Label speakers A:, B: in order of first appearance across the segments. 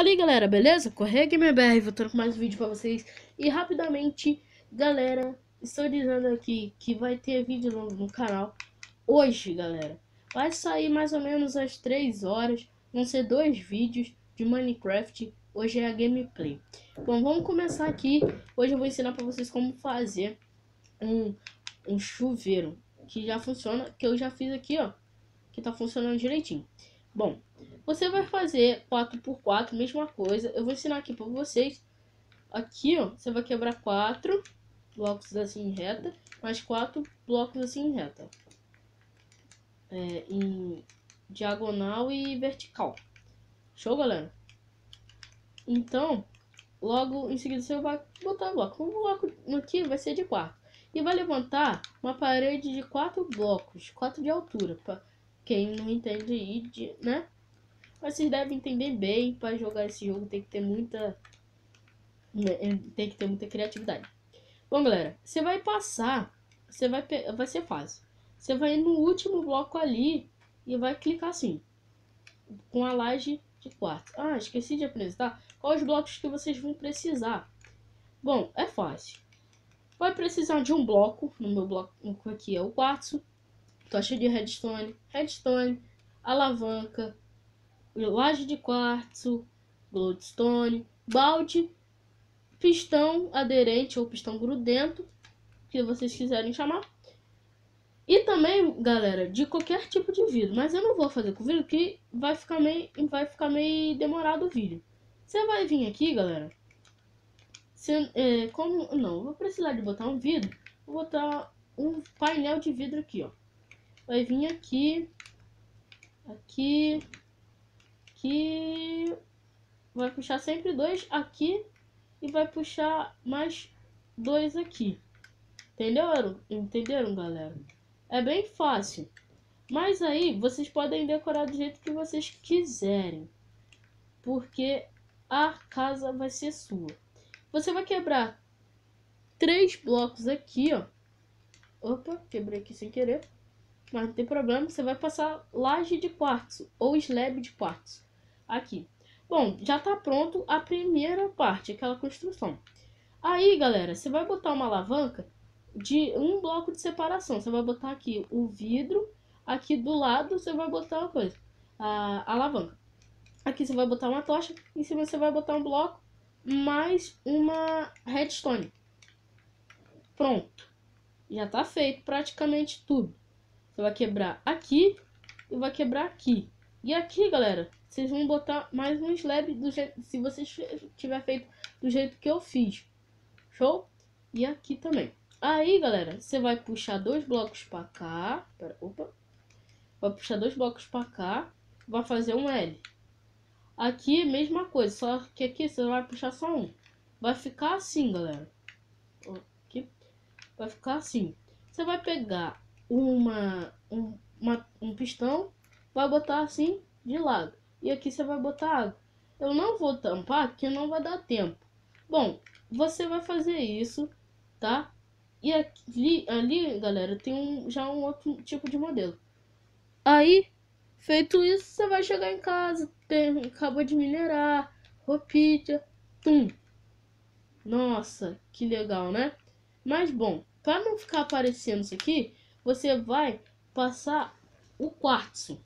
A: Fala aí, galera, beleza? Correia GamerBR, voltando com mais um vídeo pra vocês. E rapidamente, galera, estou dizendo aqui que vai ter vídeo novo no canal hoje, galera. Vai sair mais ou menos às 3 horas, vão ser 2 vídeos de Minecraft. Hoje é a gameplay. Bom, vamos começar aqui. Hoje eu vou ensinar pra vocês como fazer um chuveiro que já funciona, que eu já fiz aqui, ó, que tá funcionando direitinho. Bom, você vai fazer 4x4, mesma coisa. Eu vou ensinar aqui pra vocês. Aqui, ó, você vai quebrar 4 blocos assim em reta, mais 4 blocos assim em reta. Em diagonal e vertical. Show, galera? Então, logo em seguida você vai botar o bloco. O bloco aqui vai ser de 4. E vai levantar uma parede de 4 blocos, 4 de altura. Pra quem não entende, né? Mas vocês devem entender bem. Para jogar esse jogo tem que ter muita criatividade. Bom, galera, você vai passar, vai ser fácil. Você vai no último bloco ali e vai clicar assim, com a laje de quartzo. Ah, esqueci de apresentar quais os blocos que vocês vão precisar. Bom, é fácil. Vai precisar de um bloco. No meu bloco aqui é o quartzo, tocha de redstone, alavanca, laje de quartzo, glowstone, balde, pistão aderente ou pistão grudento, que vocês quiserem chamar. E também, galera, de qualquer tipo de vidro. Mas eu não vou fazer com vidro, que vai ficar meio demorado o vídeo. Você vai vir aqui, galera. Como não, vou precisar de botar um vidro. Vou botar um painel de vidro aqui, ó. Vai vir aqui, aqui, vai puxar sempre 2 aqui e vai puxar mais 2 aqui. Entenderam, galera? É bem fácil. Mas aí vocês podem decorar do jeito que vocês quiserem, porque a casa vai ser sua. Você vai quebrar 3 blocos aqui, ó. Opa, quebrei aqui sem querer. Mas não tem problema, você vai passar laje de quartzo ou slab de quartzo aqui. Bom, já tá pronto a primeira parte, aquela construção. Aí, galera, você vai botar uma alavanca de um bloco de separação. Você vai botar aqui o vidro, aqui do lado você vai botar uma coisa, a alavanca. Aqui você vai botar uma tocha, em cima você vai botar um bloco, mais uma redstone. Pronto. Já tá feito praticamente tudo. Você vai quebrar aqui e vai quebrar aqui. E aqui, galera, vocês vão botar mais um slab do jeito, se vocês tiver feito do jeito que eu fiz. Show? E aqui também. Aí, galera, você vai puxar 2 blocos para cá. Vai puxar 2 blocos para cá. Vai fazer um L. Aqui, mesma coisa. Só que aqui você vai puxar só um. Vai ficar assim, galera. Aqui. Vai ficar assim. Você vai pegar um pistão. Vai botar assim de lado. E aqui você vai botar água. Eu não vou tampar, porque não vai dar tempo. Bom, você vai fazer isso, tá? E ali, galera, tem já um outro tipo de modelo. Aí, feito isso, você vai chegar em casa, acabou de minerar, roupinha, tum. Nossa, que legal, né? Mas bom, para não ficar aparecendo isso aqui, você vai passar o quartzo.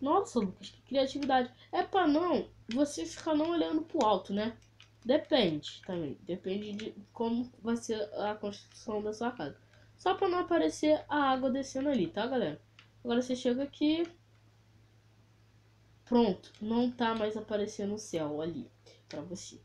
A: Nossa, Lucas, que criatividade. É para não você ficar não olhando pro alto, né? Depende também. Depende de como vai ser a construção da sua casa. Só para não aparecer a água descendo ali, tá, galera? Agora você chega aqui. Pronto. Não tá mais aparecendo o céu ali para você.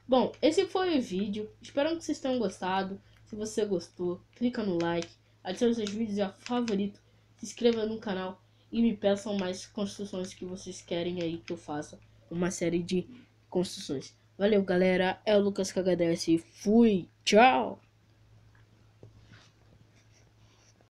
A: Bom, esse foi o vídeo. Espero que vocês tenham gostado. Se você gostou, clica no like. Adicione seus vídeos a favorito. Se inscreva no canal. E me peçam mais construções que vocês querem aí que eu faça. Uma série de construções. Valeu, galera. É o Lucas KHDS. Fui. Tchau.